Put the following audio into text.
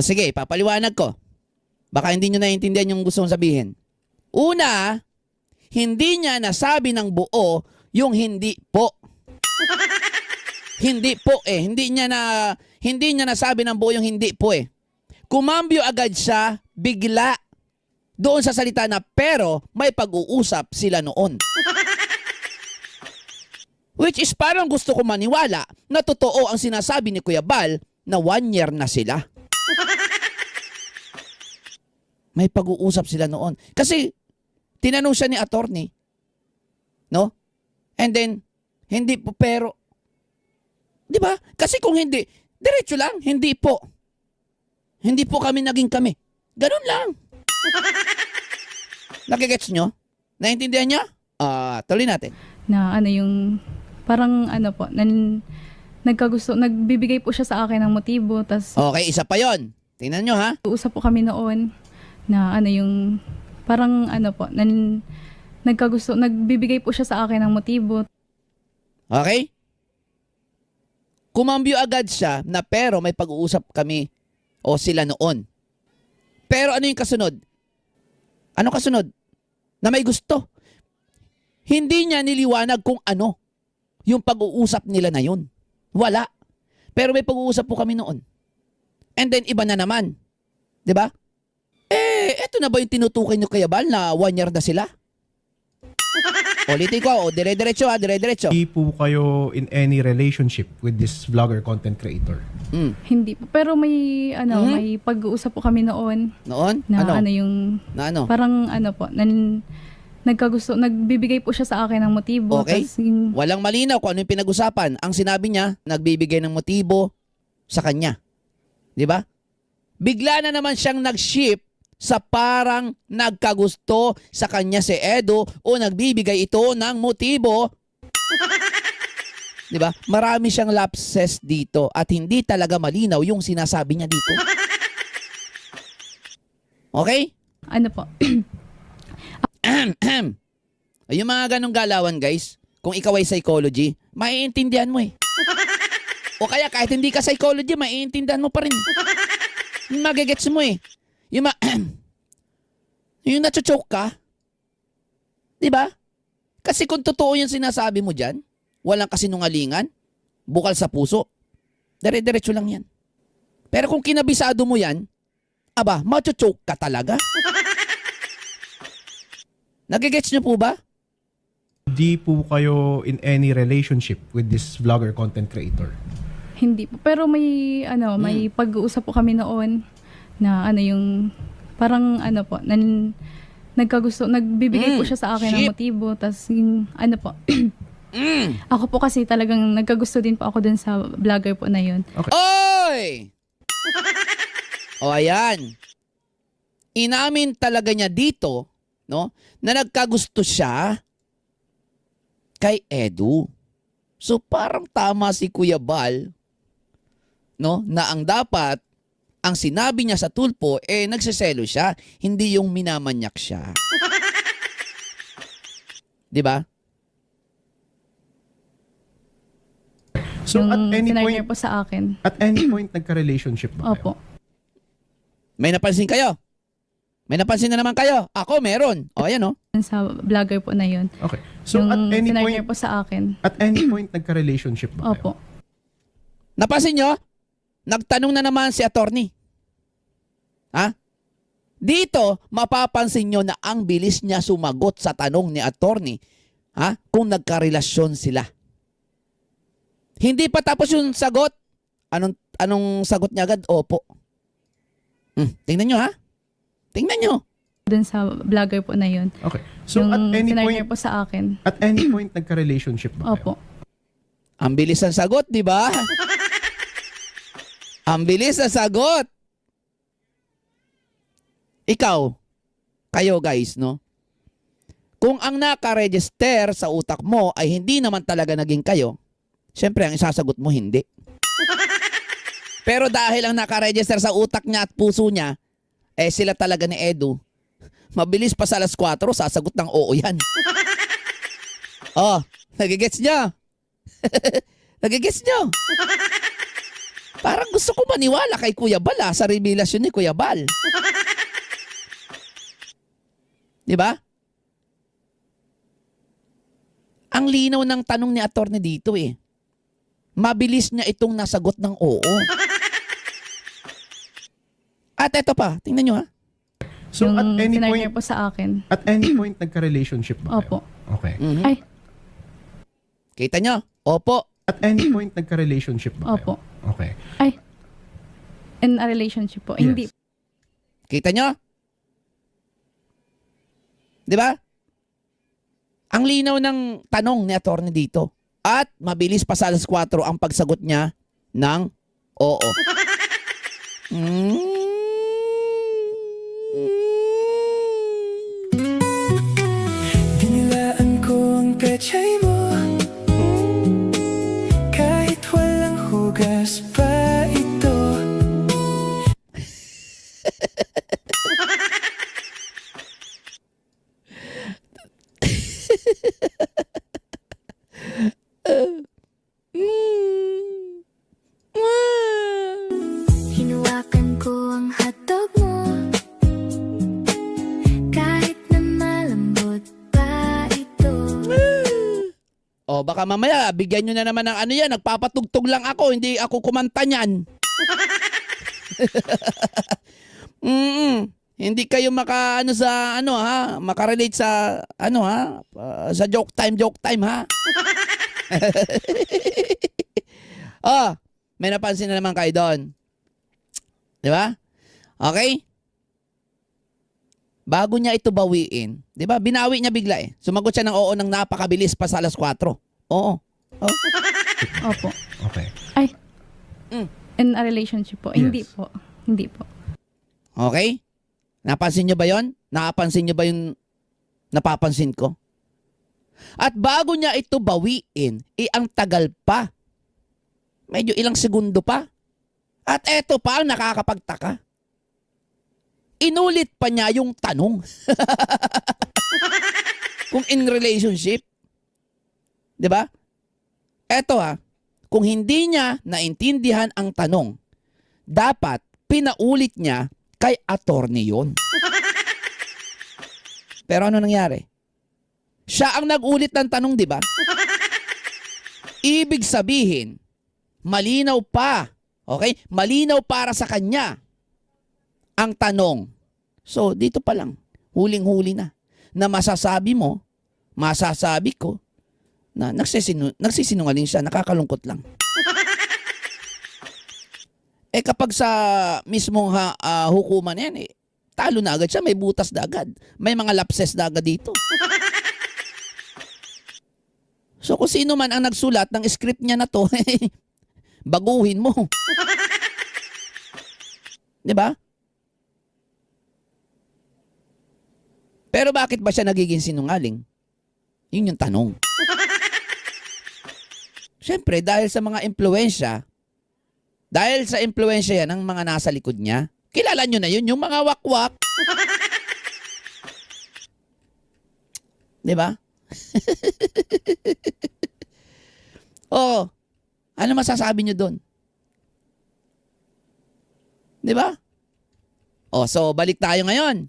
O sige, papaliwanag ko. Baka hindi nyo naiintindihan yung gusto kong sabihin. Una, hindi niya nasabi ng buo yung hindi po. Hindi po eh. Hindi niya nasabi ng buo yung hindi po eh. Kumambyo agad siya bigla doon sa salita na pero may pag-uusap sila noon. Which is parang gusto ko maniwala na totoo ang sinasabi ni Kuya Bal na 1 year na sila. May pag-uusap sila noon. Kasi tinanong siya ni attorney. No? And then, hindi po pero. Di ba? Kasi kung hindi, diretso lang, hindi po. Hindi po kami naging kami. Ganun lang. Nagigets nyo? Naintindihan niya? Tuloy natin. Na ano yung, parang ano po, nagbibigay po siya sa akin ng motibo, tas Okay, isa pa yon. Tingnan nyo ha. usap po kami noon na ano yung, parang ano po, nagbibigay po siya sa akin ng motibo. Okay? Kumambyo agad siya na pero may pag-uusap kami o sila noon. Pero ano yung kasunod? Ano kasunod? Na may gusto. Hindi niya niliwanag kung ano yung pag-uusap nila na yun. Wala. Pero may pag-uusap po kami noon. And then iba na naman. 'Di ba? Eto na ba yung tinutukoy niyo Kuya Bal na 1 year na sila? Ulitin ko, dire-diretso ha, dire-diretso. Hindi po kayo in any relationship with this vlogger content creator. Hindi po. Pero may ano, may pag-uusap po kami noon Noon? na Ano? ano yung, Na ano? parang ano po, nagbibigay po siya sa akin ng motibo. Okay. Tas yung, Walang malinaw kung ano yung pinag-usapan. Ang sinabi niya, nagbibigay ng motibo sa kanya. Di ba? Bigla na naman siyang nag-ship sa parang nagkagusto sa kanya si Edo o nagbibigay ito ng motibo. Di ba? Marami siyang lapses dito at hindi talaga malinaw yung sinasabi niya dito. Okay? ano po, Yung mga ganong galawan guys, kung ikaw ay psychology, maiintindihan mo eh. O kaya kahit hindi ka psychology, maiintindihan mo pa rin. Magigets mo eh. Yung nachochoke ka, di ba? Kasi kung totoo yung sinasabi mo dyan, walang kasinungalingan, bukal sa puso, dire-diretso lang yan. Pero kung kinabisado mo yan, aba, machochoke ka talaga. Nagigets nyo po ba? Hindi po kayo in any relationship with this vlogger content creator. hindi po. Pero may ano, may pag-uusap po kami noon na ano yung, parang ano po, nagbibigay po siya sa akin ng Shit. motibo. Tas yung ano po, ako po kasi talagang nagkagusto din po ako dun sa vlogger po na yun. Oy! O ayan. Inamin talaga niya dito, no, na nagkagusto siya kay Edu. So parang tama si Kuya Bal, no, na ang dapat ang sinabi niya sa tulpo nagseselo siya, hindi yung minamanyak siya. 'Di ba? So Yung at any sinarner point, po sa akin. at any point nagka-relationship ba kayo? Opo. May napansin kayo? May napansin na naman kayo? Ako meron. O ayan o. Dun sa vlogger po na yun. Okay. So Yung at any sinarner point, po sa akin. at any point nagka-relationship ba kayo? Opo. Napansin nyo? Nagtanong na naman si attorney. Ha? Dito, mapapansin nyo na ang bilis niya sumagot sa tanong ni attorney, ha? Kung nagkarelasyon sila. Hindi pa tapos yung sagot. Anong sagot niya agad? Opo. Tingnan nyo ha? Tingnan nyo. Dun sa vlogger po na yun. Okay. So Yung at any sinarner point, po sa akin. at any point nagka-relationship ba Opo. kayo? Ang bilis ng sagot, di ba? Ang bilis ng sagot. Ikaw, kayo guys, no? Kung ang nakaregister sa utak mo ay hindi naman talaga naging kayo, syempre ang isasagot mo hindi. Pero dahil ang nakaregister sa utak niya at puso niya, sila talaga ni Edu, mabilis pa sa alas 4, sasagot ng oo yan. Oh, nagigets nyo? Nagigets nyo? Parang gusto ko maniwala kay Kuya Bal sa revelasyon ni Kuya Bal. Di ba? Ang linaw ng tanong ni attorney dito eh. Mabilis niya itong nasagot ng oo. At eto pa, tingnan nyo ha. So yung at any pinartner point, po sa akin. at any point nagka-relationship ba Opo. kayo? Okay. Mhm. Ay, Kita nyo? Opo. At any point nagka-relationship ba Opo. kayo? Okay. Ay. In a relationship po. Yes. Hindi. Kita nyo? Di ba? Ang linaw ng tanong ni attorney dito. At mabilis pa sa alas 4 ang pagsagot niya ng oo. Mm. Dinilaan ko ang pechay mo kahit walang hugas pa ito. Hinawakan ko ang hotdog mo kahit na malambot pa ito. O baka mamaya bigyan nyo na naman ng ano yan. Nagpapatugtog lang ako. Hindi ako kumanta niyan. Hindi kayo makarelate sa sa joke time ha. Oh, may napansin na naman kayo doon. Di ba? Okay? Bago niya ito bawiin, di ba? Binawi niya bigla eh. Sumagot siya ng oo ng napakabilis pa sa alas 4. Oo. Oh. Opo. Okay. Ay. Mm. In a relationship po. Yes. Hindi po. Hindi po. Okay? Napansin niyo ba yon? Napansin niyo ba yung napapansin ko? At bago niya ito bawiin, ang tagal pa. Medyo ilang segundo pa. At eto pa ang nakakapagtaka. Inulit pa niya yung tanong. Kung in relationship. 'Di ba? Eto kung hindi niya naintindihan ang tanong, dapat pinaulit niya kay attorney yun. Pero ano nangyari? Siya ang nag-ulit ng tanong, di ba? Ibig sabihin, malinaw pa. Okay? Malinaw para sa kanya ang tanong. So, dito pa lang, huling-huli na masasabi mo, masasabi ko, na nagsisinungaling siya, nakakalungkot lang. Kapag sa mismong hukuman yan, talo na agad siya, may butas na agad. May mga lapses na agad dito. So kung sino man ang nagsulat ng script niya na to, baguhin mo. 'Di ba? Pero bakit ba siya nagiging sinungaling? Yun yung tanong. Siyempre, dahil sa mga impluwensya, dahil sa impluwensya yan ng mga nasa likod niya, kilala nyo na yun, yung mga wakwak. Di ba? Oh, ano masasabi nyo doon? Di ba? Oh, so balik tayo ngayon.